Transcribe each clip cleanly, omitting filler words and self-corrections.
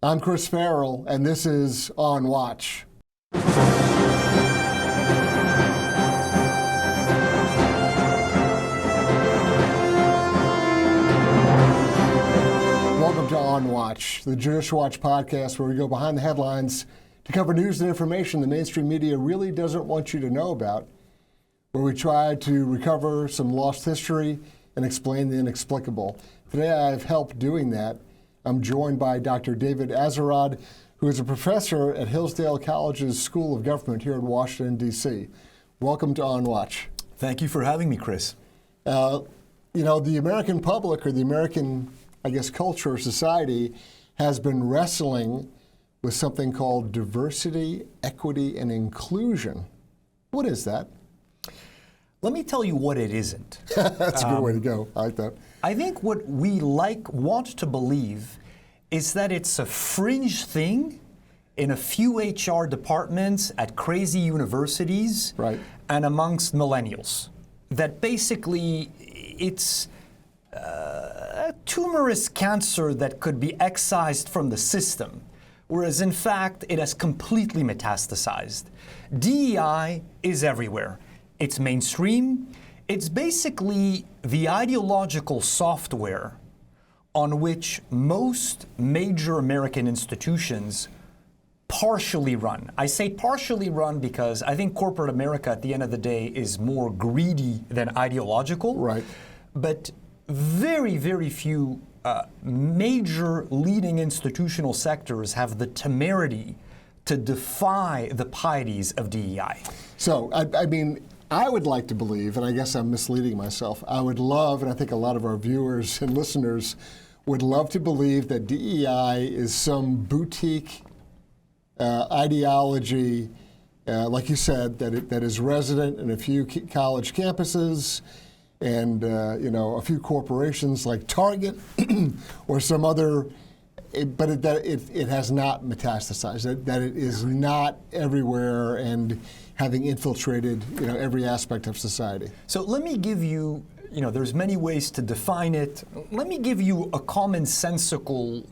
I'm Chris Farrell, and this is On Watch. Welcome to On Watch, the Judicial Watch podcast where we go behind the headlines to cover news and information the mainstream media really doesn't want you to know about, where we try to recover some lost history and explain the inexplicable. Today I have help doing that. I'm joined by Dr. David Azerrad, who is a professor at Hillsdale College's School of Government here in Washington, D.C. Welcome to On Watch. Thank you for having me, Chris. The American public, or the American, culture or society, has been wrestling with something called diversity, equity, and inclusion. What is that? Let me tell you what it isn't. That's a good way to go. I like that. I think what we want to believe is that it's a fringe thing in a few HR departments at crazy universities, right, and amongst millennials. That basically it's a tumorous cancer that could be excised from the system, whereas in fact it has completely metastasized. D.E.I. is everywhere. It's mainstream. It's basically the ideological software on which most major American institutions partially run. I say partially run because I think corporate America at the end of the day is more greedy than ideological. Right. But very, very few major leading institutional sectors have the temerity to defy the pieties of DEI. So, I would like to believe, and I guess I'm misleading myself, I would love, and I think a lot of our viewers and listeners would love to believe that DEI is some boutique ideology, like you said, that is resident in a few college campuses and a few corporations like Target or some other, but that it has not metastasized, that it is not everywhere and having infiltrated every aspect of society. So let me give you, there's many ways to define it. Let me give you a commonsensical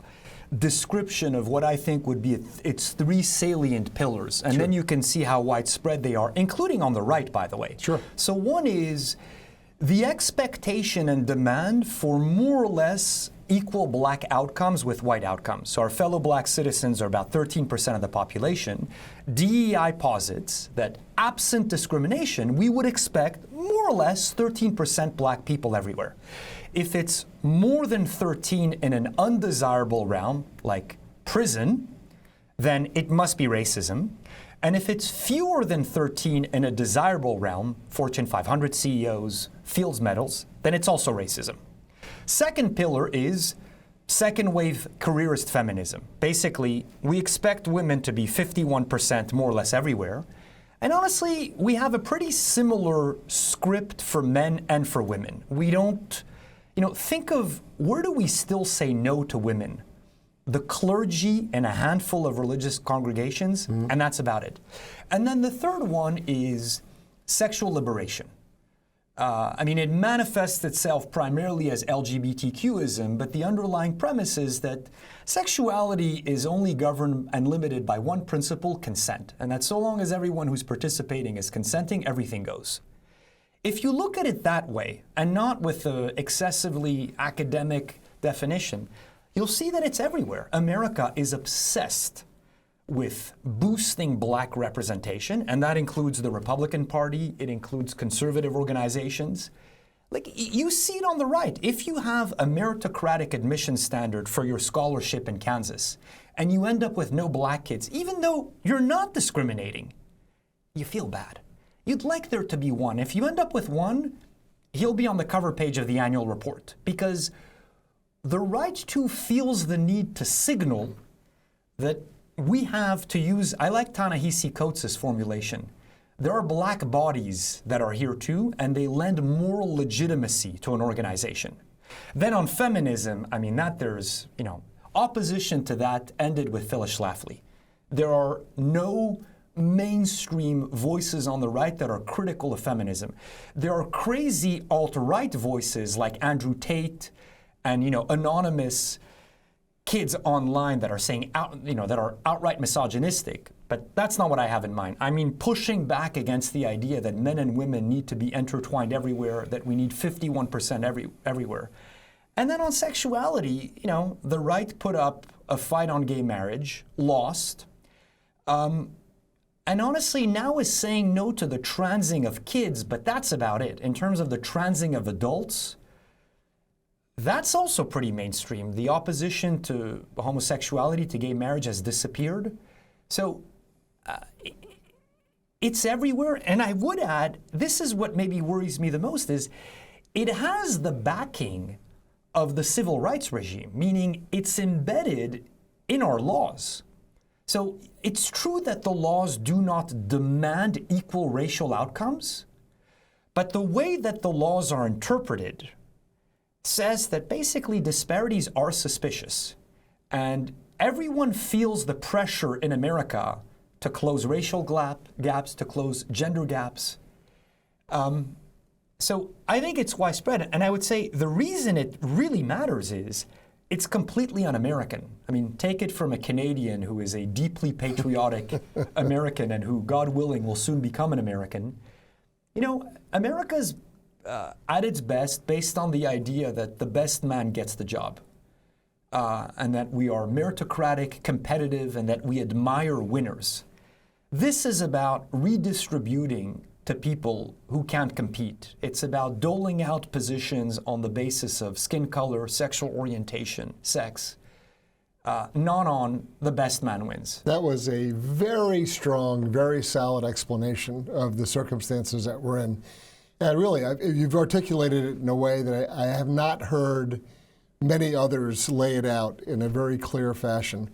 description of what I think would be its three salient pillars, and then you can see how widespread they are, including on the right, by the way. Sure. So one is the expectation and demand for more or less equal black outcomes with white outcomes. So our fellow black citizens are about 13% of the population. DEI posits that absent discrimination, we would expect more or less 13% black people everywhere. If it's more than 13 in an undesirable realm, like prison, then it must be racism. And if it's fewer than 13 in a desirable realm, Fortune 500 CEOs, Fields Medals, then it's also racism. Second pillar is second wave careerist feminism. Basically, we expect women to be 51% more or less everywhere. And honestly, we have a pretty similar script for men and for women. We don't, think of where do we still say no to women? The clergy and a handful of religious congregations, and that's about it. And then the third one is sexual liberation. It manifests itself primarily as LGBTQism, but the underlying premise is that sexuality is only governed and limited by one principle, consent, and that so long as everyone who's participating is consenting, everything goes. If you look at it that way, and not with the excessively academic definition, you'll see that it's everywhere. America is obsessed with boosting black representation, and that includes the Republican Party, it includes conservative organizations. You see it on the right. If you have a meritocratic admission standard for your scholarship in Kansas, and you end up with no black kids, even though you're not discriminating, you feel bad. You'd like there to be one. If you end up with one, he'll be on the cover page of the annual report, because the right too feels the need to signal that we have to use, I like Ta-Nehisi Coates' formulation, there are black bodies that are here too, and they lend moral legitimacy to an organization. Then on feminism, there's, opposition to that ended with Phyllis Schlafly. There are no mainstream voices on the right that are critical of feminism. There are crazy alt-right voices like Andrew Tate and, anonymous kids online that are saying that are outright misogynistic, but that's not what I have in mind. I mean pushing back against the idea that men and women need to be intertwined everywhere, that we need 51% everywhere. And then on sexuality, the right put up a fight on gay marriage, lost, and honestly now is saying no to the transing of kids, but that's about it. In terms of the transing of adults, that's also pretty mainstream. The opposition to homosexuality, to gay marriage has disappeared. So it's everywhere. And I would add, this is what maybe worries me the most, is it has the backing of the civil rights regime, meaning it's embedded in our laws. So it's true that the laws do not demand equal racial outcomes, but the way that the laws are interpreted says that basically disparities are suspicious. And everyone feels the pressure in America to close racial gaps, to close gender gaps. So I think it's widespread. And I would say the reason it really matters is it's completely un-American. I mean, take it from a Canadian who is a deeply patriotic American and who, God willing, will soon become an American. America's at its best based on the idea that the best man gets the job, and that we are meritocratic, competitive, and that we admire winners. This is about redistributing to people who can't compete. It's about doling out positions on the basis of skin color, sexual orientation, sex, not on the best man wins. That was a very strong, very solid explanation of the circumstances that we're in. And really, you've articulated it in a way that I have not heard many others lay it out in a very clear fashion.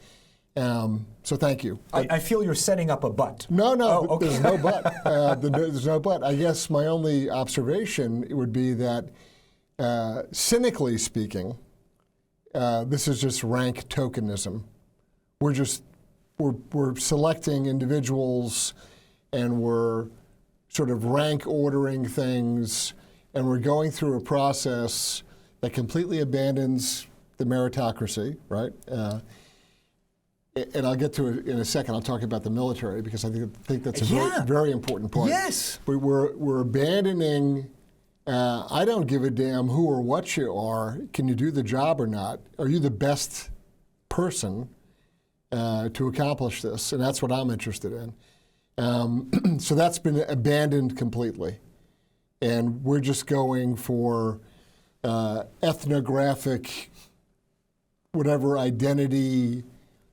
So thank you. I feel you're setting up a but. No, okay. There's no but. There's no but. I guess my only observation would be that, cynically speaking, this is just rank tokenism. We're selecting individuals, and we're sort of rank ordering things, and we're going through a process that completely abandons the meritocracy, right? And I'll get to it in a second. I'll talk about the military because I think that's a very, very important point. Yes. We're abandoning, I don't give a damn who or what you are. Can you do the job or not? Are you the best person to accomplish this? And that's what I'm interested in. So that's been abandoned completely. And we're just going for ethnographic, whatever identity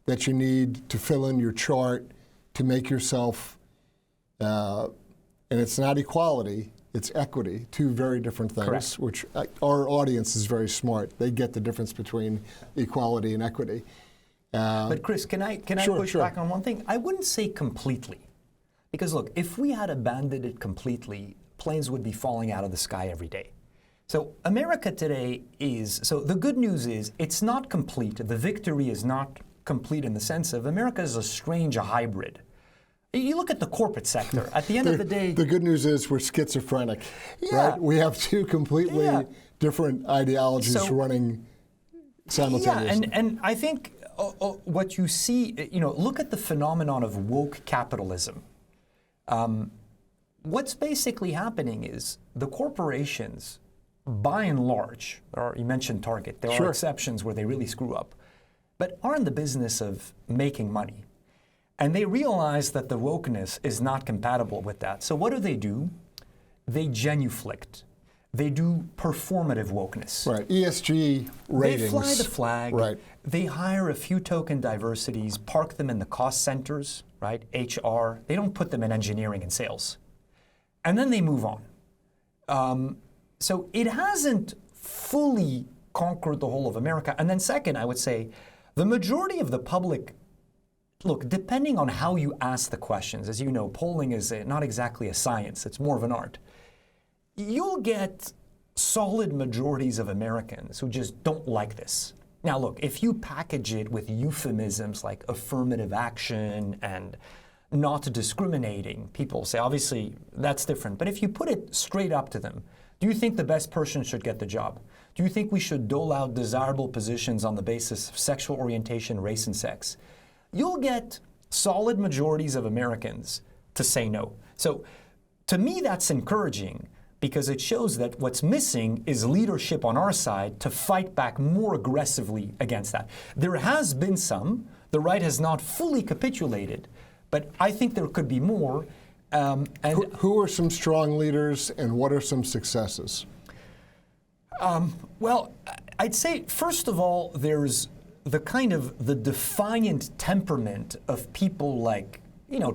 that you need to fill in your chart to make yourself, and it's not equality, it's equity, two very different things. Correct. Which our audience is very smart. They get the difference between equality and equity. But Chris, can I push back on one thing? I wouldn't say completely. Because look, if we had abandoned it completely, planes would be falling out of the sky every day. So America today so the good news is it's not complete. The victory is not complete in the sense of America is a strange hybrid. You look at the corporate sector, at the end of the day... The good news is we're schizophrenic, right? We have two completely different ideologies running simultaneously. Yeah, and I think what you see, look at the phenomenon of woke capitalism. What's basically happening is the corporations, by and large, you mentioned Target, there are exceptions where they really screw up, but are in the business of making money. And they realize that the wokeness is not compatible with that. So what do? They genuflect. They do performative wokeness. Right, ESG ratings. They fly the flag. Right. They hire a few token diversities, park them in the cost centers, right, HR. They don't put them in engineering and sales. And then they move on. So it hasn't fully conquered the whole of America. And then second, I would say, the majority of the public, look, depending on how you ask the questions, as you know, polling is not exactly a science, it's more of an art. You'll get solid majorities of Americans who just don't like this. Now look, if you package it with euphemisms like affirmative action and not discriminating, people say, obviously, that's different. But if you put it straight up to them, do you think the best person should get the job? Do you think we should dole out desirable positions on the basis of sexual orientation, race, and sex? You'll get solid majorities of Americans to say no. So to me, that's encouraging because it shows that what's missing is leadership on our side to fight back more aggressively against that. There has been some. The right has not fully capitulated, but I think there could be more. Who are some strong leaders and what are some successes? Well, I'd say, first of all, there's the defiant temperament of people like,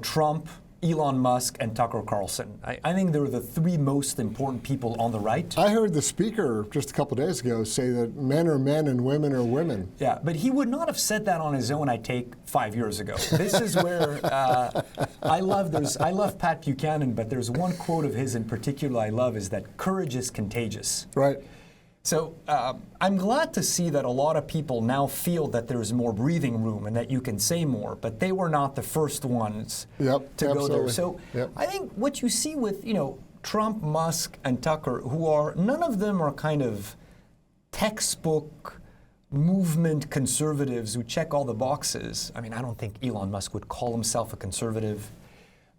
Trump, Elon Musk, and Tucker Carlson. I think they're the three most important people on the right. I heard the speaker just a couple days ago say that men are men and women are women. Yeah, but he would not have said that on his own, I take, 5 years ago. This is where I love Pat Buchanan, but there's one quote of his in particular I love is that courage is contagious. Right. So I'm glad to see that a lot of people now feel that there's more breathing room and that you can say more, but they were not the first ones to go there. So I think what you see with, Trump, Musk, and Tucker, none of them are kind of textbook movement conservatives who check all the boxes. I mean, I don't think Elon Musk would call himself a conservative,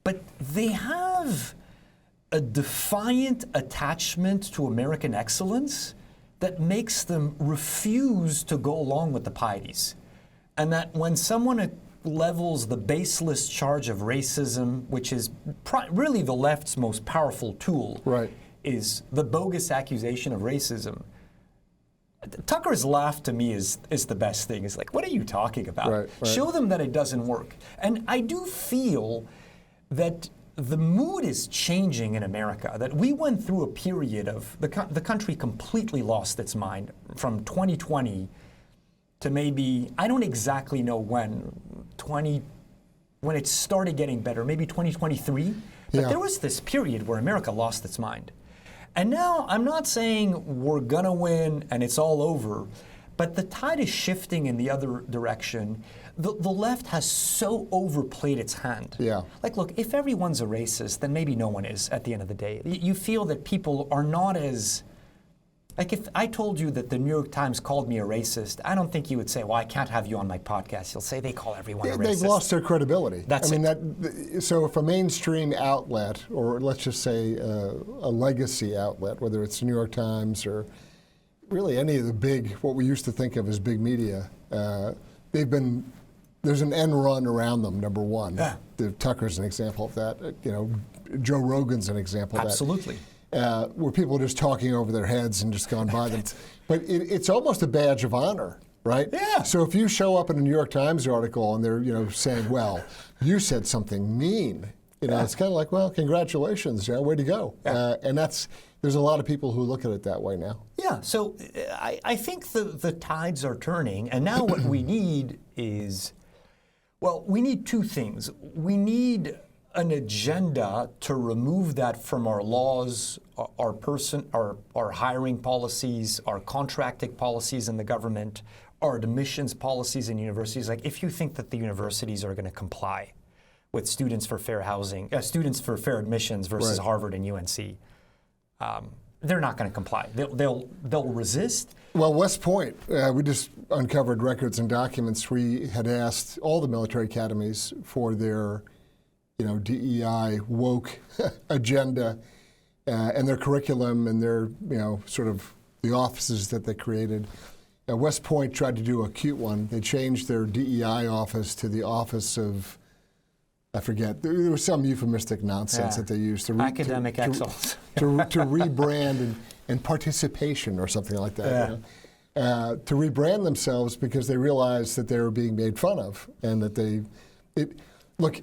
but they have a defiant attachment to American excellence that makes them refuse to go along with the pieties. And that when someone levels the baseless charge of racism, which is really the left's most powerful tool, is the bogus accusation of racism. Tucker's laugh to me is the best thing. It's like, what are you talking about? Show them that it doesn't work. And I do feel that the mood is changing in America, that we went through a period of the country completely lost its mind from 2020 to maybe, I don't exactly know when it started getting better, maybe 2023. But there was this period where America lost its mind. And now I'm not saying we're gonna win and it's all over, but the tide is shifting in the other direction. The left has so overplayed its hand. Like, look, if everyone's a racist, then maybe no one is at the end of the day. You feel that people are not as, like if I told you that the New York Times called me a racist, I don't think you would say, well, I can't have you on my podcast. You'll say they call everyone a racist. They've lost their credibility. So if a mainstream outlet, or let's just say a legacy outlet, whether it's the New York Times or really any of the big, what we used to think of as big media, there's an end run around them, number one. Tucker's an example of that. Joe Rogan's an example of that. Absolutely. Where people are just talking over their heads and just gone by them. But it's almost a badge of honor, right? So if you show up in a New York Times article and they're saying, well, you said something mean, it's kind of like, well, congratulations, way to go. And there's a lot of people who look at it that way now. So I think the tides are turning, and now what we need is, we need two things. We need an agenda to remove that from our laws, our hiring policies, our contracting policies in the government, our admissions policies in universities. Like, if you think that the universities are going to comply with students for fair housing, students for fair admissions versus Harvard and UNC, they're not going to comply. They'll resist. Well, West Point, we just uncovered records and documents. We had asked all the military academies for their, D.E.I. woke agenda and their curriculum and their, sort of the offices that they created. West Point tried to do a cute one. They changed their DEI office to the office of, I forget, there was some euphemistic nonsense that they used. Academic excellence. To rebrand and participation or something like that. To rebrand themselves because they realized that they were being made fun of and that look,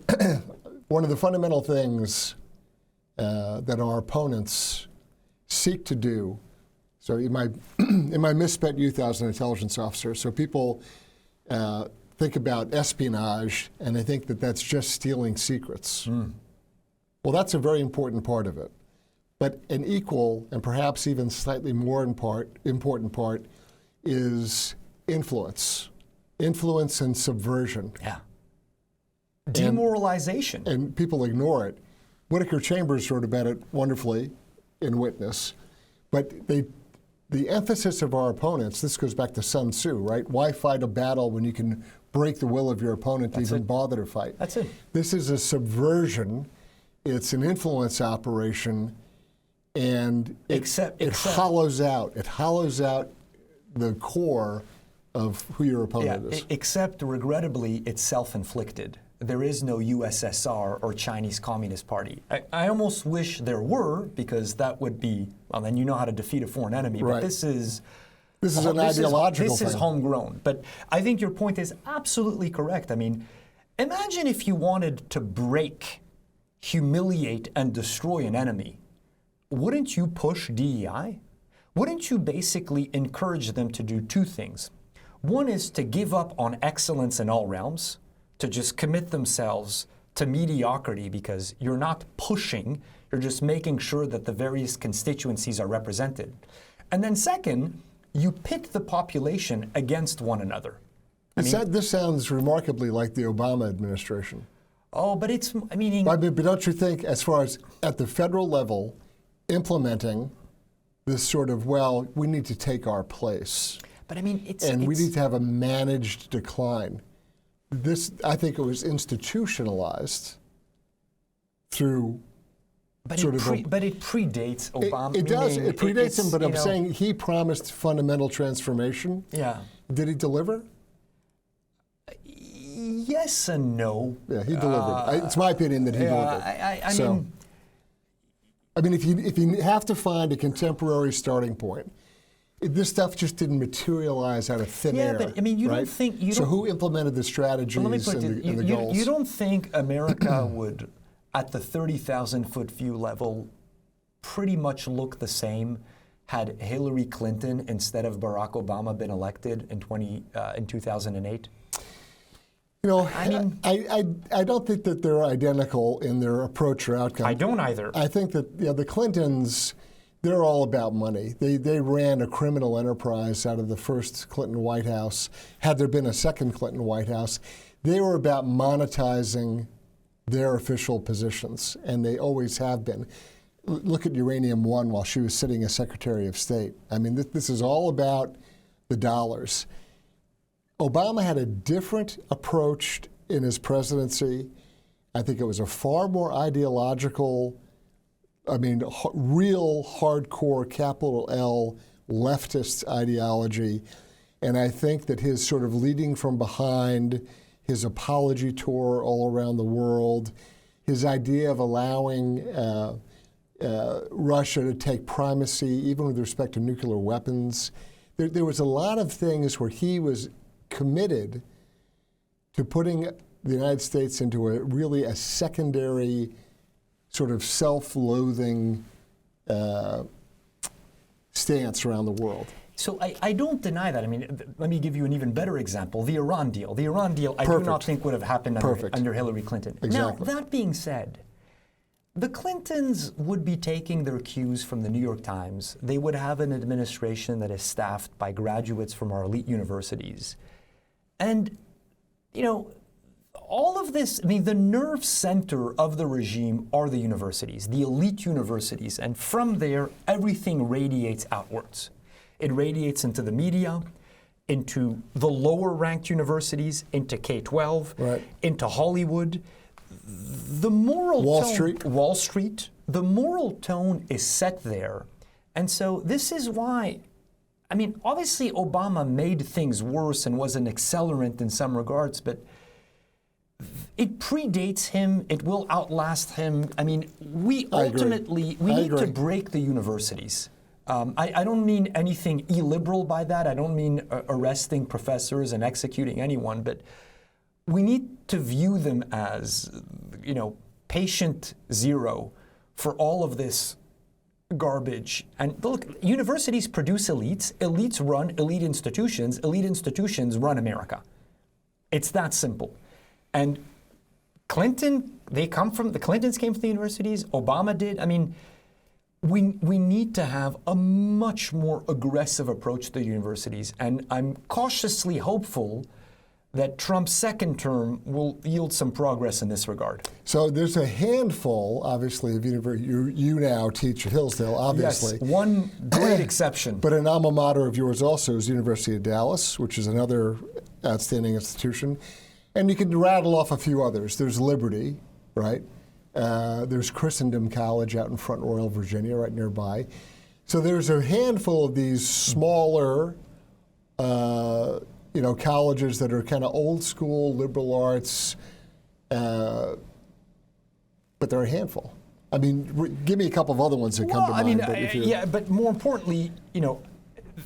one of the fundamental things that our opponents seek to do. So in my misspent youth, I was an intelligence officer. So people think about espionage, and they think that that's just stealing secrets. Well, that's a very important part of it. But an equal, and perhaps even slightly more important part, is influence. Influence and subversion. Demoralization. And people ignore it. Whittaker Chambers wrote about it wonderfully in Witness, but they the emphasis of our opponents, this goes back to Sun Tzu, right? Why fight a battle when you can break the will of your opponent to even bother to fight? That's it. This is a subversion. It's an influence operation, and it hollows out. It hollows out the core of who your opponent is. Except, regrettably, it's self-inflicted. There is no USSR or Chinese Communist Party. I almost wish there were, because that would be, well, then you know how to defeat a foreign enemy. Right. But this is an ideological thing. This is homegrown. But I think your point is absolutely correct. I mean, imagine if you wanted to break, humiliate, and destroy an enemy. Wouldn't you push D.E.I? Wouldn't you basically encourage them to do two things? One is to give up on excellence in all realms, to just commit themselves to mediocrity because you're not pushing, you're just making sure that the various constituencies are represented. And then second, you pit the population against one another. This sounds remarkably like the Obama administration. Oh, but it's, but don't you think, as far as at the federal level, implementing this sort of, well, we need to take our place. But we need to have a managed decline. This, I think it was institutionalized through but it predates Obama. It does. It predates him, but I'm saying he promised fundamental transformation. Yeah. Did he deliver? Yes and no. Yeah, he delivered. It's my opinion that he delivered. I mean, if you have to find a contemporary starting point, this stuff just didn't materialize out of thin air. Yeah, but you don't think... So who implemented the strategies and the goals? You don't think America would, at the 30,000-foot view level, pretty much look the same had Hillary Clinton instead of Barack Obama been elected in 2008? I don't think that they're identical in their approach or outcome. I don't either. I think that the Clintons... They're all about money. They ran a criminal enterprise out of the first Clinton White House. Had there been a second Clinton White House, they were about monetizing their official positions, and they always have been. Look at Uranium One while she was sitting as Secretary of State. I mean, this is all about the dollars. Obama had a different approach in his presidency. I think it was a far more ideological, real hardcore capital L leftist ideology. And I think that his sort of leading from behind, his apology tour all around the world, his idea of allowing Russia to take primacy, even with respect to nuclear weapons, there was a lot of things where he was committed to putting the United States into a secondary sort of self-loathing stance around the world. So I don't deny that. Let me give you an even better example. The Iran deal. The Iran deal I do not think would have happened under Hillary Clinton. Exactly. Now, that being said, the Clintons would be taking their cues from the New York Times. They would have an administration that is staffed by graduates from our elite universities. And, all of this, the nerve center of the regime are the universities, the elite universities. And from there, everything radiates outwards. It radiates into the media, into the lower ranked universities, into K-12, into Hollywood. The moral tone, Wall Street, the moral tone is set there. And so this is why, obviously Obama made things worse and was an accelerant in some regards, but it predates him. It will outlast him. We ultimately need to break the universities. I don't mean anything illiberal by that. I don't mean arresting professors and executing anyone, but we need to view them as, patient zero for all of this garbage. And look, universities produce elites. Elites run elite institutions. Elite institutions run America. It's that simple. And the Clintons came from the universities. Obama did. We need to have a much more aggressive approach to the universities. And I'm cautiously hopeful that Trump's second term will yield some progress in this regard. So there's a handful, obviously, of you now teach at Hillsdale, obviously. Yes, one great exception. But an alma mater of yours also is the University of Dallas, which is another outstanding institution. And you can rattle off a few others. There's Liberty, right? There's Christendom College out in Front Royal, Virginia, right nearby. So there's a handful of these smaller colleges that are kind of old school liberal arts, but they're a handful. I mean, give me a couple of other ones that come to mind. But more importantly,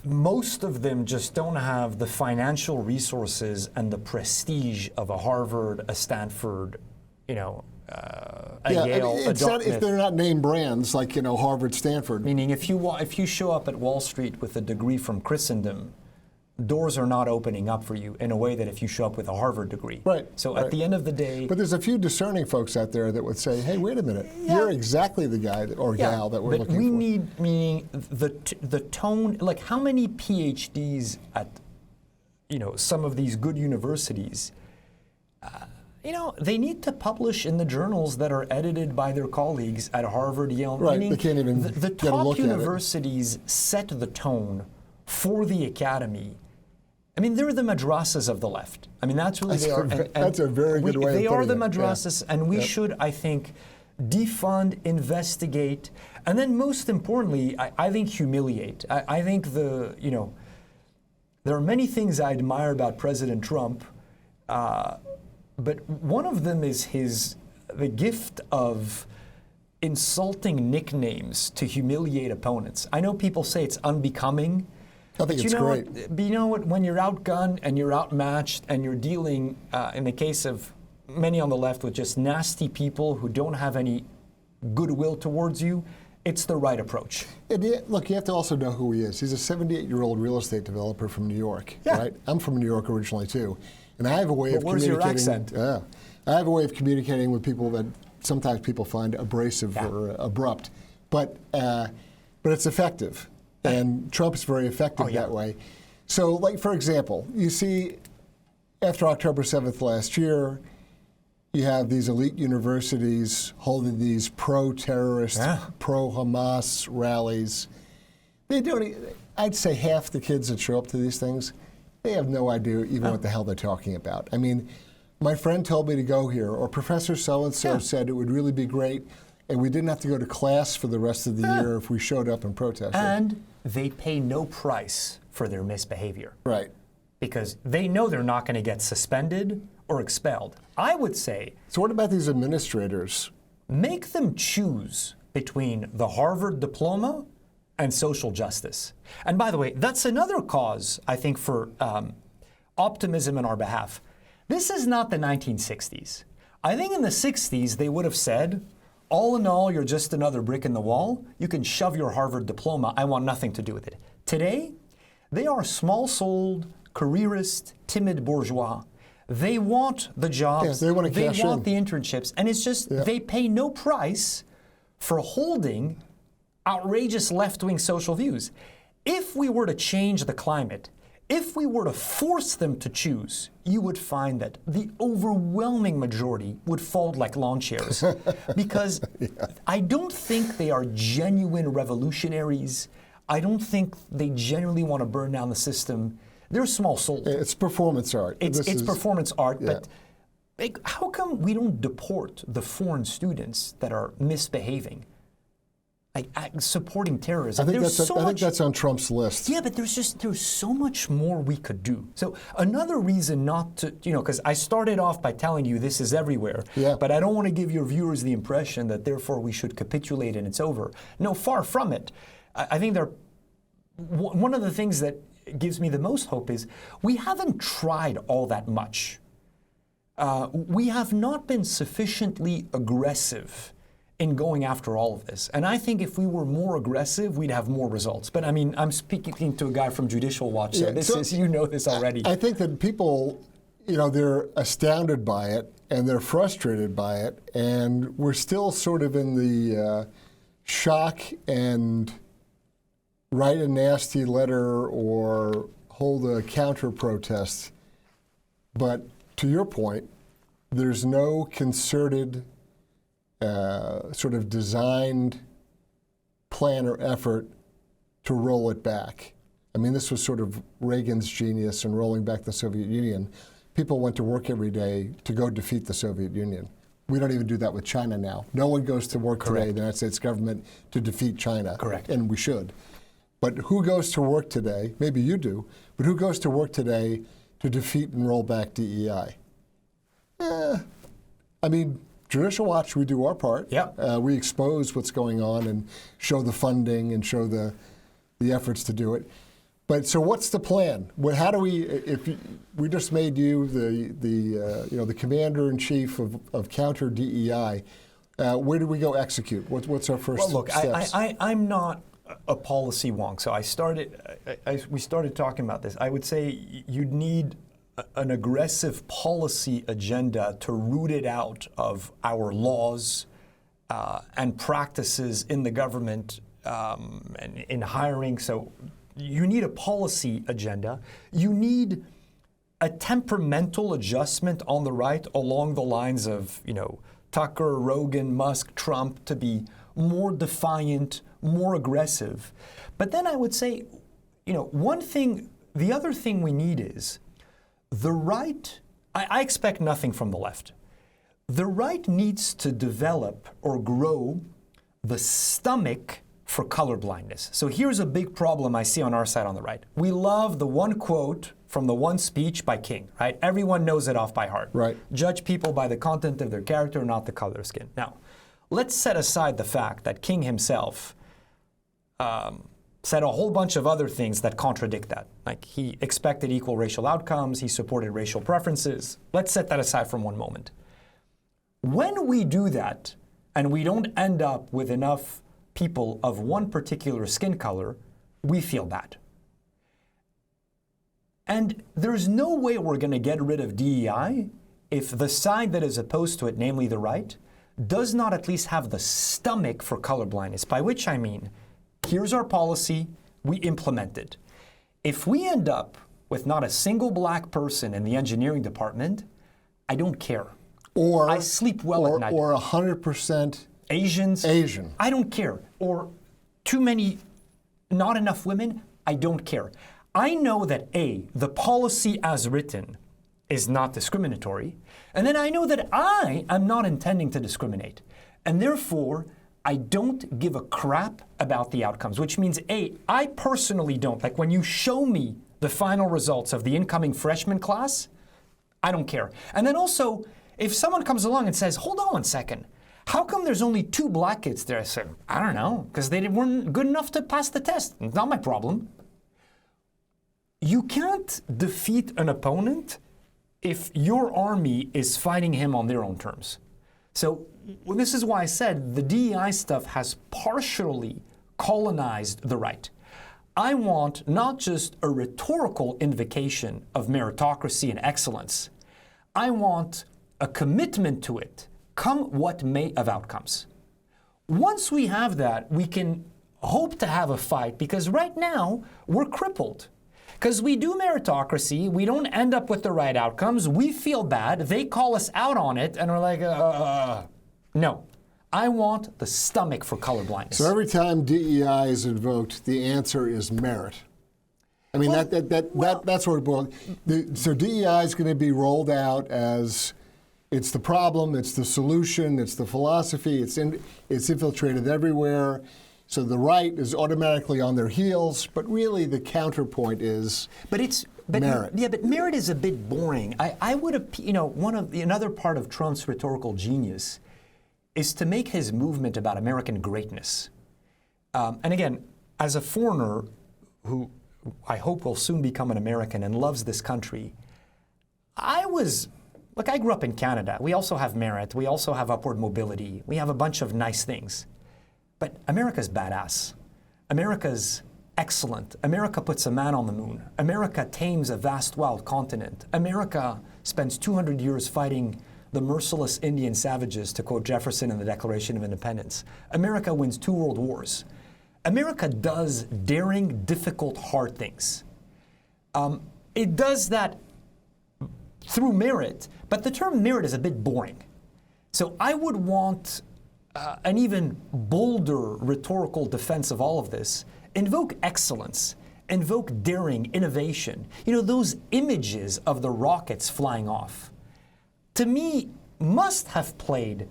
most of them just don't have the financial resources and the prestige of a Harvard, a Stanford, a Yale, a Dartmouth. If they're not name brands like Harvard, Stanford. Meaning, if you show up at Wall Street with a degree from Christendom, doors are not opening up for you in a way that if you show up with a Harvard degree. Right. So at the end of the day... But there's a few discerning folks out there that would say, hey, wait a minute, you're exactly the guy or gal that we're looking for. But we need, meaning the tone, like how many Ph.D.s at, some of these good universities, they need to publish in the journals that are edited by their colleagues at Harvard, Yale. Right, Meaning they can't even the get a look top universities set the tone for the academy. I mean, they're the madrasas of the left. I mean, that's really they are. That's a very good way of putting it. They are the madrasas, and we should, I think, defund, investigate, and then most importantly, I think humiliate. I think there are many things I admire about President Trump, but one of them is the gift of insulting nicknames to humiliate opponents. I know people say it's unbecoming. I think it's great. But you know what? When you're outgunned and you're outmatched and you're dealing, in the case of many on the left, with just nasty people who don't have any goodwill towards you, it's the right approach. Look, you have to also know who he is. He's a 78-year-old real estate developer from New York, right? I'm from New York originally, too. And I have a way of communicating. Where's your accent? I have a way of communicating with people that sometimes people find abrasive or abrupt. But it's effective. And Trump is very effective that way. So, like, for example, you see, after October 7th last year, you have these elite universities holding these pro-terrorist, pro-Hamas rallies. They don't, I'd say half the kids that show up to these things, they have no idea even what the hell they're talking about. I mean, my friend told me to go here, or Professor so-and-so said it would really be great, and we didn't have to go to class for the rest of the year if we showed up and protested. And they pay no price for their misbehavior. Right. Because they know they're not going to get suspended or expelled. I would say... So what about these administrators? Make them choose between the Harvard diploma and social justice. And by the way, that's another cause, I think, for optimism on our behalf. This is not the 1960s. I think in the 60s, they would have said, all in all, you're just another brick in the wall. You can shove your Harvard diploma. I want nothing to do with it. Today, they are small-souled, careerist, timid bourgeois. They want the jobs. They want to cash in. They want the internships. And it's just, they pay no price for holding outrageous left-wing social views. If we were to change the climate, if we were to force them to choose, you would find that the overwhelming majority would fold like lawn chairs. Because I don't think they are genuine revolutionaries. I don't think they genuinely want to burn down the system. They're small-souled. It's performance art. It's performance art, but how come we don't deport the foreign students that are misbehaving? Like supporting terrorism. I think that's on Trump's list. Yeah, but there's so much more we could do. So another reason not to, because I started off by telling you this is everywhere, but I don't want to give your viewers the impression that therefore we should capitulate and it's over. No, far from it. I think one of the things that gives me the most hope is we haven't tried all that much. We have not been sufficiently aggressive in going after all of this. And I think if we were more aggressive, we'd have more results. But I mean, I'm speaking to a guy from Judicial Watch, so you know this already. I think that people, they're astounded by it and they're frustrated by it, and we're still sort of in the shock and write a nasty letter or hold a counter protest But to your point, there's no concerted sort of designed plan or effort to roll it back. I mean, this was sort of Reagan's genius in rolling back the Soviet Union. People went to work every day to go defeat the Soviet Union. We don't even do that with China now. No one goes to work today, the United States government, to defeat China. Correct. And we should. But who goes to work today, maybe you do, but who goes to work today to defeat and roll back DEI? I mean, Judicial Watch, we do our part. Yeah. We expose what's going on and show the funding and show the efforts to do it. But so what's the plan? How do we? We just made you the commander in chief of counter DEI. Where do we go execute? What's our first steps? I'm not a policy wonk. So we started talking about this. I would say you'd need an aggressive policy agenda to root it out of our laws and practices in the government and in hiring. So you need a policy agenda. You need a temperamental adjustment on the right along the lines of, Tucker, Rogan, Musk, Trump, to be more defiant, more aggressive. But then I would say, the other thing we need is the right. I expect nothing from the left. The right needs to develop or grow the stomach for colorblindness. So here's a big problem I see on our side on the right. We love the one quote from the one speech by King, right? Everyone knows it off by heart. Right. Judge people by the content of their character, not the color of skin. Now, let's set aside the fact that King himself said a whole bunch of other things that contradict that. Like he expected equal racial outcomes, he supported racial preferences. Let's set that aside for one moment. When we do that, and we don't end up with enough people of one particular skin color, we feel bad. And there's no way we're going to get rid of DEI if the side that is opposed to it, namely the right, does not at least have the stomach for colorblindness, by which I mean, here's our policy, we implement it. If we end up with not a single black person in the engineering department, I don't care. Or I sleep well at night. Or 100% Asian. I don't care. Or too many, not enough women, I don't care. I know that the policy as written is not discriminatory, and then I know that I am not intending to discriminate. And therefore, I don't give a crap about the outcomes, which means I personally don't. Like when you show me the final results of the incoming freshman class, I don't care. And then also, if someone comes along and says, hold on 1 second, how come there's only 2 black kids there? I said, I don't know, because they weren't good enough to pass the test. It's not my problem. You can't defeat an opponent if your army is fighting him on their own terms. So this is why I said the DEI stuff has partially colonized the right. I want not just a rhetorical invocation of meritocracy and excellence. I want a commitment to it, come what may of outcomes. Once we have that, we can hope to have a fight, because right now we're crippled. Because we do meritocracy, we don't end up with the right outcomes, we feel bad, they call us out on it, and we're like, no. I want the stomach for colorblindness. So every time DEI is invoked, the answer is merit. I mean, that's what it boils. So DEI is going to be rolled out as it's the problem, it's the solution, it's the philosophy, it's infiltrated everywhere. So the right is automatically on their heels, but really the counterpoint is merit. Yeah, but merit is a bit boring. I would have, another part of Trump's rhetorical genius is to make his movement about American greatness. And again, as a foreigner who I hope will soon become an American and loves this country, I grew up in Canada. We also have merit. We also have upward mobility. We have a bunch of nice things. But America's badass. America's excellent. America puts a man on the moon. America tames a vast wild continent. America spends 200 years fighting the merciless Indian savages, to quote Jefferson in the Declaration of Independence. America wins 2 world wars. America does daring, difficult, hard things. It does that through merit, but the term merit is a bit boring. So I would want an even bolder rhetorical defense of all of this. Invoke excellence, invoke daring, innovation. You know, those images of the rockets flying off, to me, must have played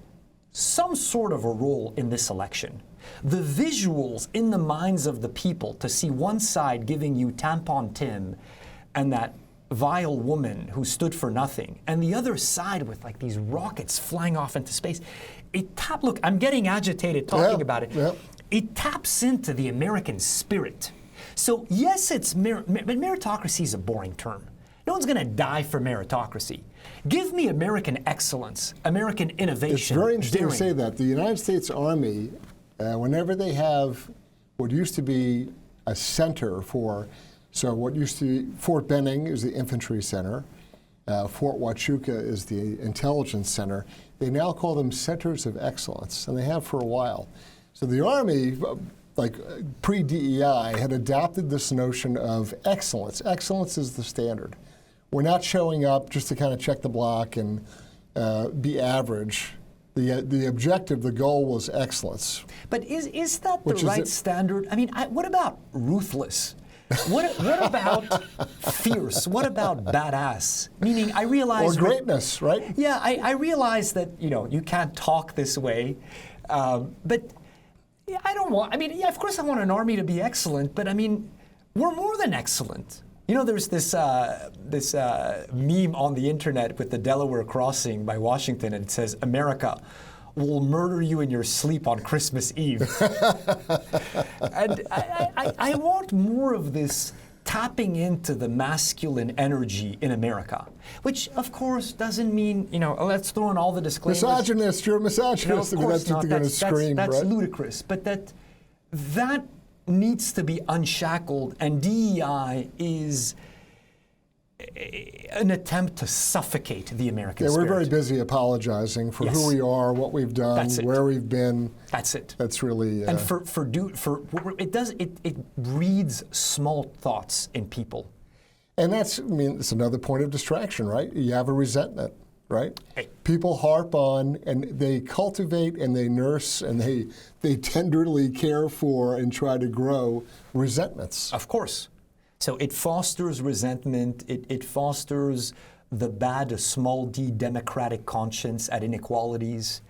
some sort of a role in this election. The visuals in the minds of the people to see one side giving you Tampon Tim and that vile woman who stood for nothing, and the other side with like these rockets flying off into space. Look, I'm getting agitated talking about it. Yeah. It taps into the American spirit. So yes, but meritocracy is a boring term. No one's going to die for meritocracy. Give me American excellence, American innovation. It's very interesting daring. to say that. The United States Army, whenever they have what used to be a center for, so what used to be Fort Benning is the infantry center, Fort Huachuca is the intelligence center. They now call them centers of excellence, and they have for a while. So the Army, like pre-DEI, had adopted this notion of excellence. Excellence is the standard. We're not showing up just to kind of check the block and be average. The objective, the goal was excellence. But is that the right standard? I mean, what about ruthless? What about fierce? What about badass? Meaning, I realize... Or greatness, right? Yeah, I realize that, you can't talk this way, but I don't want... I mean, yeah, of course I want an army to be excellent, but I mean, we're more than excellent. You know, there's this meme on the internet with the Delaware crossing by Washington, and it says, "America will murder you in your sleep on Christmas Eve." And I want more of this tapping into the masculine energy in America, which, of course, doesn't mean, let's throw in all the disclaimers. Misogynist, you're a misogynist. No, of course that's what they're going to scream, that's right? ludicrous. But that needs to be unshackled, and DEI is an attempt to suffocate the American spirit. We're very busy apologizing for Yes. who we are, what we've done, where we've been. That's it. That's really... and it breeds small thoughts in people. And it's another point of distraction, right? You have a resentment, right? Hey. People harp on, and they cultivate, and they nurse, and they tenderly care for and try to grow resentments. Of course. So it fosters resentment, it fosters the bad, small d, democratic conscience at inequalities.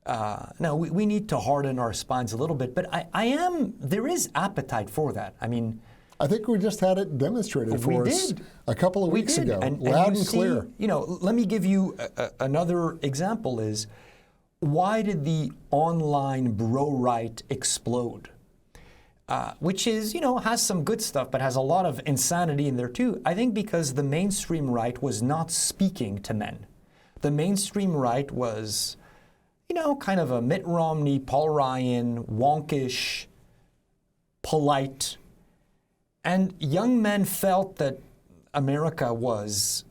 Now, we need to harden our spines a little bit, but there is appetite for that. I mean... I think we just had it demonstrated for us a couple of weeks ago, loud and clear. Let me give you another example is, why did the online bro right explode? Which is, has some good stuff, but has a lot of insanity in there too. I think because the mainstream right was not speaking to men. The mainstream right was, kind of a Mitt Romney, Paul Ryan, wonkish, polite. And young men felt that America was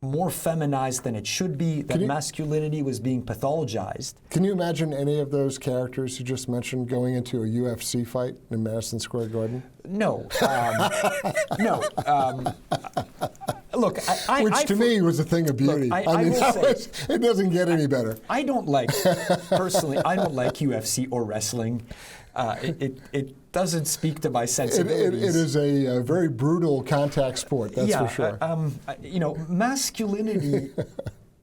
more feminized than it should be, that masculinity was being pathologized. Can you imagine any of those characters you just mentioned going into a UFC fight in Madison Square Garden? No. No. Look, Which to me was a thing of beauty. Look, it doesn't get any better. Personally, I don't like UFC or wrestling. It doesn't speak to my sensibilities. It is a very brutal contact sport, that's for sure. Masculinity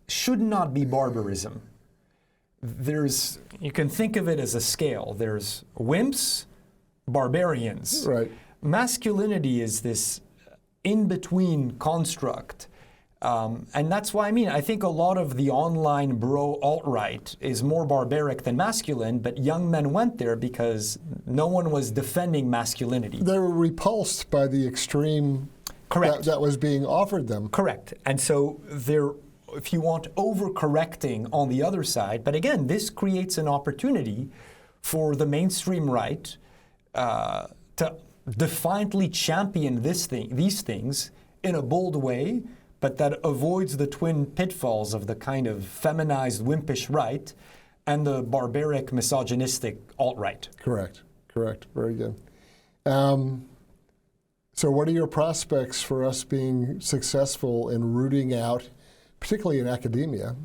should not be barbarism. You can think of it as a scale. There's wimps, barbarians. Right. Masculinity is this in-between construct. And that's why, I think a lot of the online bro alt-right is more barbaric than masculine, but young men went there because no one was defending masculinity. They were repulsed by the extreme that was being offered them. Correct. And so if you want, overcorrecting on the other side, but again, this creates an opportunity for the mainstream right to defiantly champion these things in a bold way, but that avoids the twin pitfalls of the kind of feminized, wimpish right and the barbaric, misogynistic alt-right. Correct. Very good. So what are your prospects for us being successful in rooting out, particularly in academia,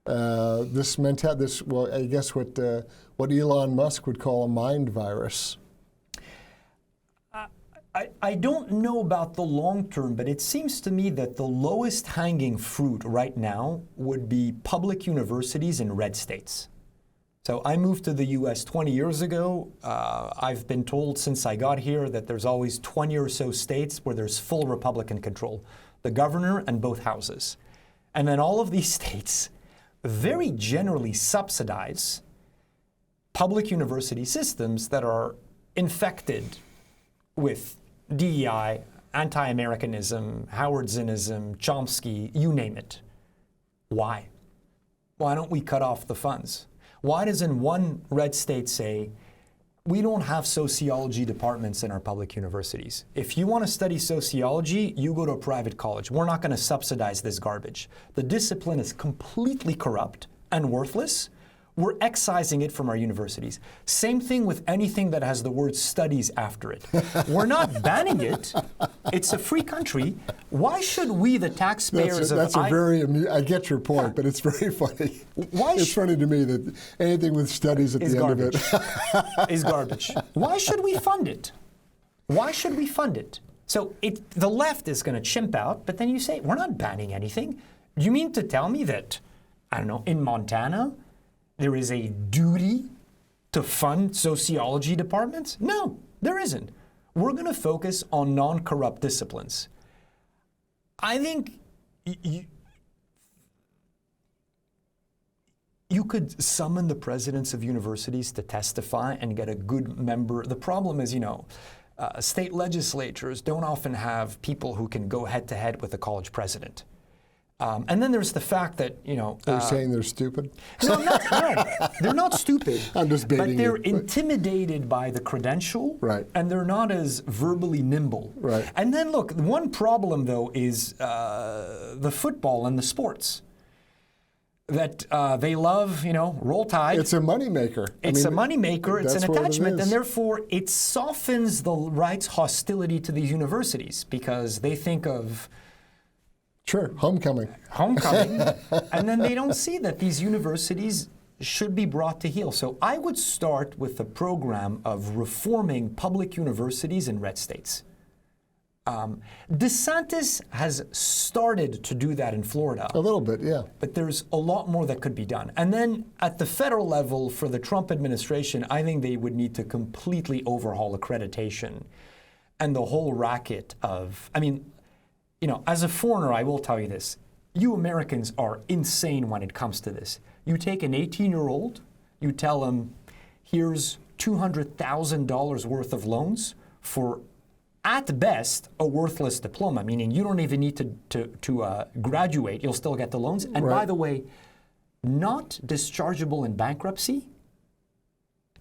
this mentality, well, I guess what Elon Musk would call a mind virus? I don't know about the long term, but it seems to me that the lowest hanging fruit right now would be public universities in red states. So I moved to the US 20 years ago. I've been told since I got here that there's always 20 or so states where there's full Republican control, the governor and both houses. And then all of these states very generally subsidize public university systems that are infected with D.E.I., anti-Americanism, Howardzianism, Chomsky, you name it. Why? Why don't we cut off the funds? Why doesn't one red state say, we don't have sociology departments in our public universities. If you want to study sociology, you go to a private college. We're not going to subsidize this garbage. The discipline is completely corrupt and worthless. We're excising it from our universities. Same thing with anything that has the word studies after it. We're not banning it. It's a free country. Why should we, the taxpayers I get your point, but it's very funny. It's funny to me that anything with studies at the end of it is garbage. Why should we fund it? Why should we fund it? So the left is going to chimp out, but then you say, we're not banning anything. You mean to tell me that, I don't know, in Montana, there is a duty to fund sociology departments? No, there isn't. We're going to focus on non-corrupt disciplines. I think you could summon the presidents of universities to testify and get a good member. The problem is, state legislatures don't often have people who can go head-to-head with a college president. And then there's the fact that, They're saying they're stupid? No, they're not stupid. I'm just baiting but they're intimidated by the credential, right? And they're not as verbally nimble. Right. And then look, one problem, though, is the football and the sports. That they love, Roll Tide. It's a moneymaker. It's a moneymaker, it's an attachment, and therefore it softens the right's hostility to these universities because they think of Sure, homecoming. And then they don't see that these universities should be brought to heel. So I would start with the program of reforming public universities in red states. DeSantis has started to do that in Florida. A little bit, yeah. But there's a lot more that could be done. And then at the federal level, for the Trump administration, I think they would need to completely overhaul accreditation and the whole racket of, as a foreigner, I will tell you this. You Americans are insane when it comes to this. You take an 18-year-old, you tell him, here's $200,000 worth of loans for, at best, a worthless diploma, meaning you don't even need to graduate. You'll still get the loans. And by the way, not dischargeable in bankruptcy,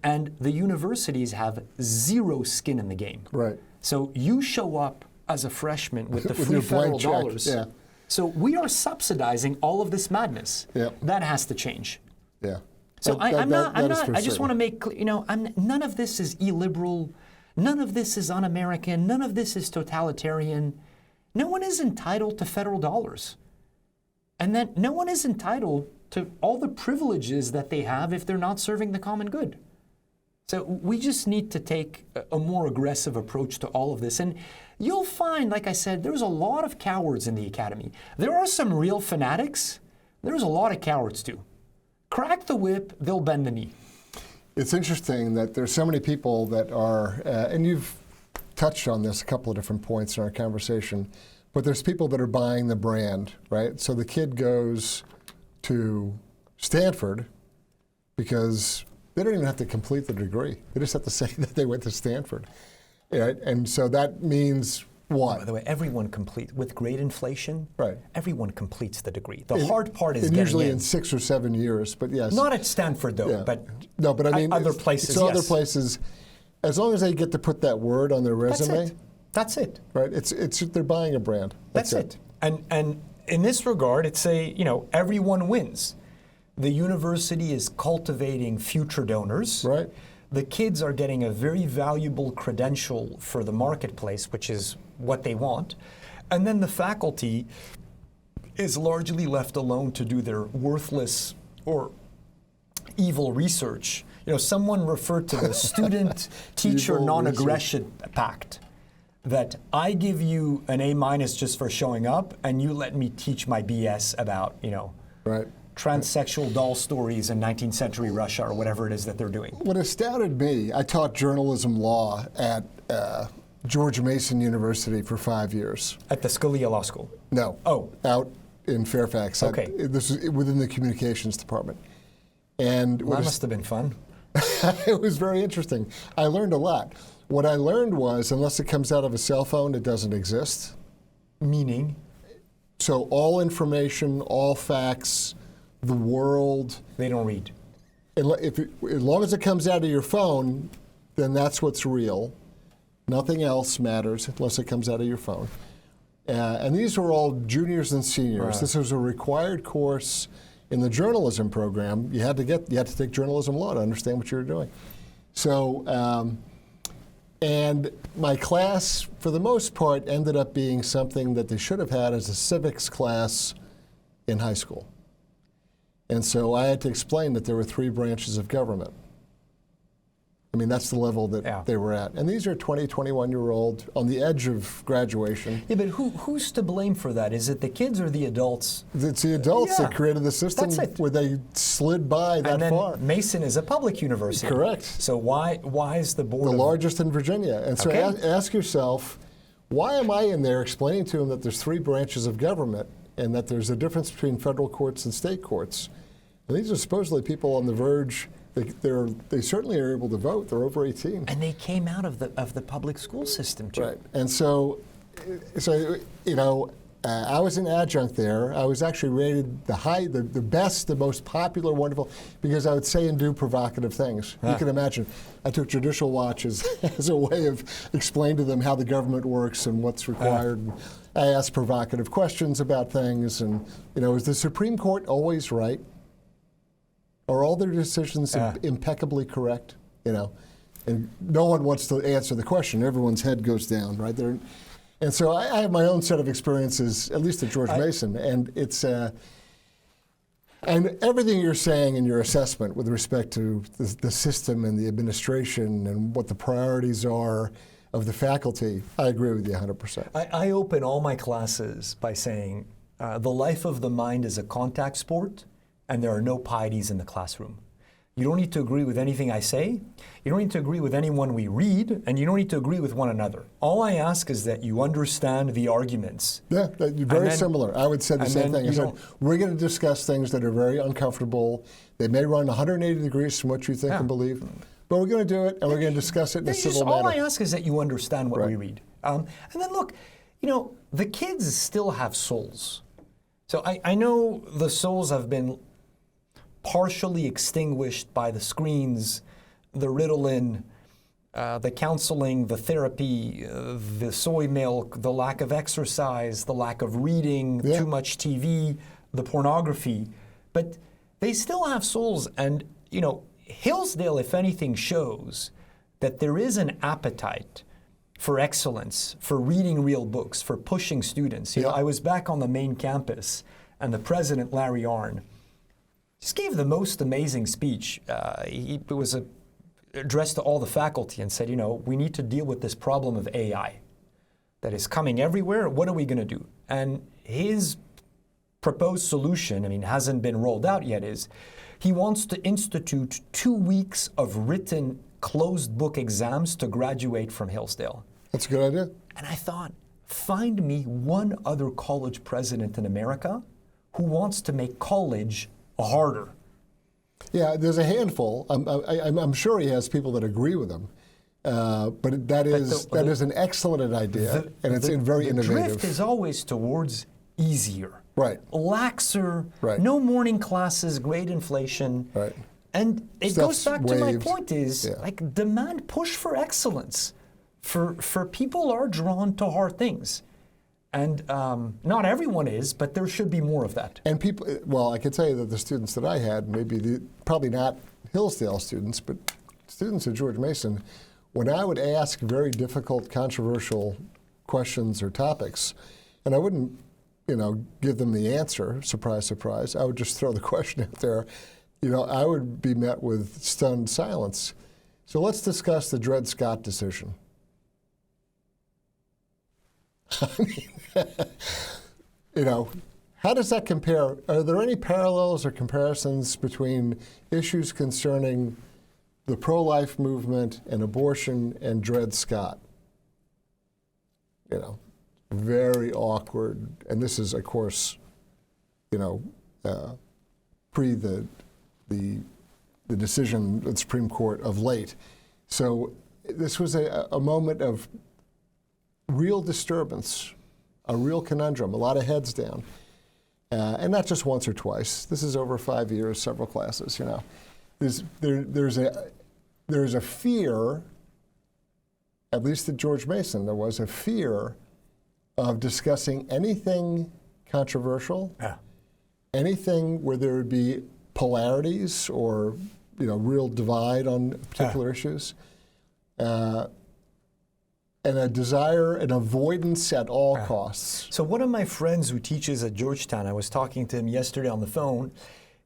and the universities have zero skin in the game. Right. So you show up as a freshman with the free federal dollars. Yeah. So we are subsidizing all of this madness. Yeah. That has to change. Yeah. So I just want to make clear, none of this is illiberal. None of this is un-American. None of this is totalitarian. No one is entitled to federal dollars. And then no one is entitled to all the privileges that they have if they're not serving the common good. So we just need to take a more aggressive approach to all of this. And you'll find, like I said, there's a lot of cowards in the academy. There are some real fanatics. There's a lot of cowards too. Crack the whip, they'll bend the knee. It's interesting that there's so many people that are, and you've touched on this a couple of different points in our conversation, but there's people that are buying the brand, right? So the kid goes to Stanford because they don't even have to complete the degree. They just have to say that they went to Stanford. Right? And so that means what? By the way, everyone completes, with great inflation, right? Everyone completes the degree. The hard part is getting usually in 6 or 7 years, but yes. Not at Stanford though, but other places, other places, as long as they get to put that word on their resume. That's it. Right? They're buying a brand. That's it. And in this regard, it's everyone wins. The university is cultivating future donors. Right. the kids are getting a very valuable credential for the marketplace, which is what they want. And then the faculty is largely left alone to do their worthless or evil research. Someone referred to the student-teacher non-aggression pact, that I give you an A- just for showing up, and you let me teach my BS about, Right. transsexual doll stories in 19th century Russia or whatever it is that they're doing. What astounded me, I taught journalism law at George Mason University for 5 years. At the Scalia Law School? No. Oh. Out in Fairfax. Okay. This is within the communications department. And That must have been fun. it was very interesting. I learned a lot. What I learned was, unless it comes out of a cell phone, it doesn't exist. Meaning? So all information, all facts, the world. They don't read. As long as it comes out of your phone, then that's what's real. Nothing else matters unless it comes out of your phone. And these were all juniors and seniors. Right. This was a required course in the journalism program. You had to take journalism law to understand what you were doing. So, and my class, for the most part, ended up being something that they should have had as a civics class in high school. And so I had to explain that there were 3 branches of government. I mean, that's the level that they were at. And these are 20, 21-year-old on the edge of graduation. Yeah, but who's to blame for that? Is it the kids or the adults? It's the adults that created the system where they slid by that and then far. Mason is a public university. Correct. So why is the board the largest in Virginia? And so ask yourself, why am I in there explaining to them that there's 3 branches of government and that there's a difference between federal courts and state courts? And these are supposedly people on the verge. They certainly are able to vote. They're over 18. And they came out of the public school system, too. Right. And so I was an adjunct there. I was actually rated the best, the most popular, wonderful, because I would say and do provocative things. You can imagine. I took Judicial Watch as a way of explaining to them how the government works and what's required. I asked provocative questions about things. And, is the Supreme Court always right? Are all their decisions impeccably correct? And no one wants to answer the question. Everyone's head goes down, right? And so I have my own set of experiences, at least at George Mason, and it's and everything you're saying in your assessment with respect to the system and the administration and what the priorities are of the faculty, I agree with you 100%. I open all my classes by saying the life of the mind is a contact sport, and there are no pieties in the classroom. You don't need to agree with anything I say. You don't need to agree with anyone we read, and you don't need to agree with one another. All I ask is that you understand the arguments. Yeah, very similar. I would say the same thing. I said, we're going to discuss things that are very uncomfortable. They may run 180 degrees from what you think and believe, but we're going to do it, and we're going to discuss it in a civil manner. All I ask is that you understand what we read. And then look, the kids still have souls. So I know the souls have been partially extinguished by the screens, the Ritalin, the counseling, the therapy, the soy milk, the lack of exercise, the lack of reading, too much TV, the pornography. But they still have souls. And, Hillsdale, if anything, shows that there is an appetite for excellence, for reading real books, for pushing students. I was back on the main campus, and the president, Larry Arnn, just gave the most amazing speech. It was addressed to all the faculty and said, we need to deal with this problem of AI that is coming everywhere. What are we going to do? And his proposed solution, hasn't been rolled out yet, is he wants to institute 2 weeks of written closed book exams to graduate from Hillsdale. That's a good idea. And I thought, find me one other college president in America who wants to make college harder. Yeah, there's a handful. I'm sure he has people that agree with him, but that is an excellent idea, and it's very innovative. The drift is always towards easier, right? Laxer, right? No morning classes, great inflation, right? And it goes back to my point: is demand push for excellence. For people are drawn to hard things. And not everyone is, but there should be more of that. And people, I can tell you that the students that I had, probably not Hillsdale students, but students at George Mason, when I would ask very difficult, controversial questions or topics, and I wouldn't, give them the answer, surprise, surprise, I would just throw the question out there, I would be met with stunned silence. So let's discuss the Dred Scott decision. I mean, how does that compare? Are there any parallels or comparisons between issues concerning the pro-life movement and abortion and Dred Scott? Very awkward. And this is, of course, pre the decision of the Supreme Court of late. So this was a moment of real disturbance, a real conundrum, a lot of heads down. And not just once or twice. This is over 5 years, several classes, There's a fear, at least at George Mason, there was a fear of discussing anything controversial, anything where there would be polarities or real divide on particular issues, and a desire, an avoidance at all costs. So one of my friends who teaches at Georgetown, I was talking to him yesterday on the phone,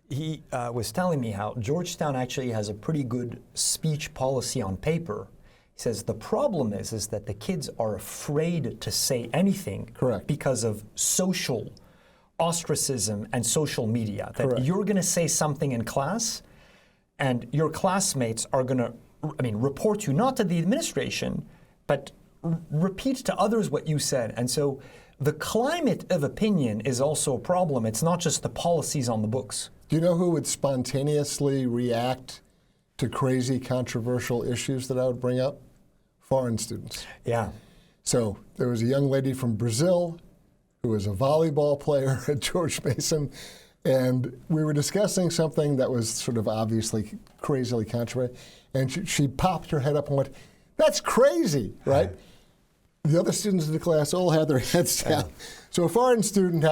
he was telling me how Georgetown actually has a pretty good speech policy on paper. He says the problem is that the kids are afraid to say anything. Correct. Because of social ostracism and social media. That Correct. You're going to say something in class, and your classmates are going to, report you not to the administration, but repeat to others what you said. And so the climate of opinion is also a problem. It's not just the policies on the books. Do you know who would spontaneously react to crazy, controversial issues that I would bring up? Foreign students. Yeah. So there was a young lady from Brazil who was a volleyball player at George Mason, and we were discussing something that was sort of obviously crazily controversial, and she popped her head up and went, "That's crazy," right? The other students in the class all had their heads down. So a foreign student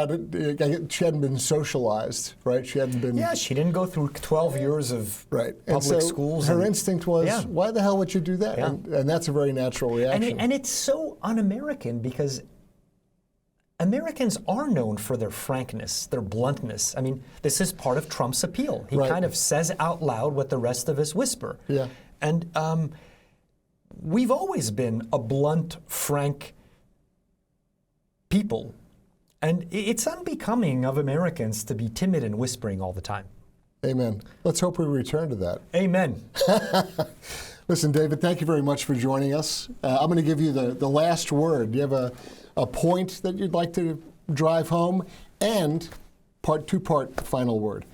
she hadn't been socialized, right? She hadn't been. Yeah, she didn't go through 12 years of public schools. Her instinct was, why the hell would you do that? Yeah. And that's a very natural reaction. And it's so un-American because Americans are known for their frankness, their bluntness. I mean, this is part of Trump's appeal. He kind of says out loud what the rest of us whisper. Yeah. And we've always been a blunt, frank people. And it's unbecoming of Americans to be timid and whispering all the time. Amen. Let's hope we return to that. Amen. Listen, David, thank you very much for joining us. I'm going to give you the last word. Do you have a point that you'd like to drive home? And two-part final word.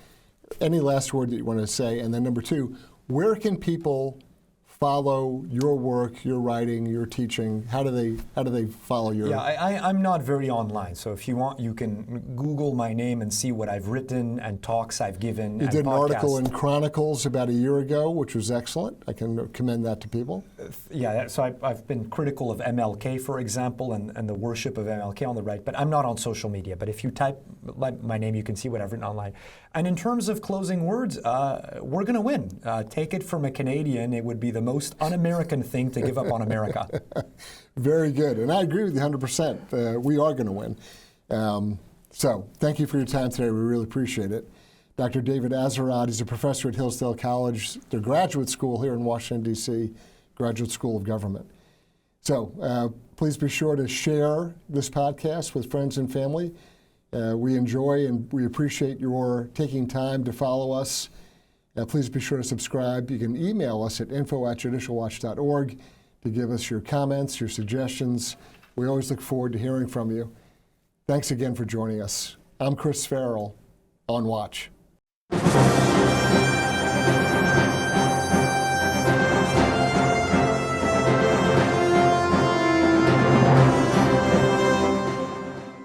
Any last word that you want to say? And then number two, where can people follow your work, your writing, your teaching? How do they follow your? Yeah, I'm not very online. So if you want, you can Google my name and see what I've written and talks I've given. You did an article in Chronicles about a year ago, which was excellent. I can commend that to people. Yeah, so I've been critical of MLK, for example, and the worship of MLK on the right, but I'm not on social media. But if you type my name, you can see what I've written online. And in terms of closing words, we're going to win. Take it from a Canadian, it would be the most un-American thing to give up on America. Very good. And I agree with you 100%. We are going to win. So thank you for your time today. We really appreciate it. Dr. David Azerrad is a professor at Hillsdale College, their graduate school here in Washington, D.C., Graduate School of Government. So please be sure to share this podcast with friends and family. We enjoy and we appreciate your taking time to follow us. Please be sure to subscribe. You can email us at info@judicialwatch.org to give us your comments, your suggestions. We always look forward to hearing from you. Thanks again for joining us. I'm Chris Farrell on Watch.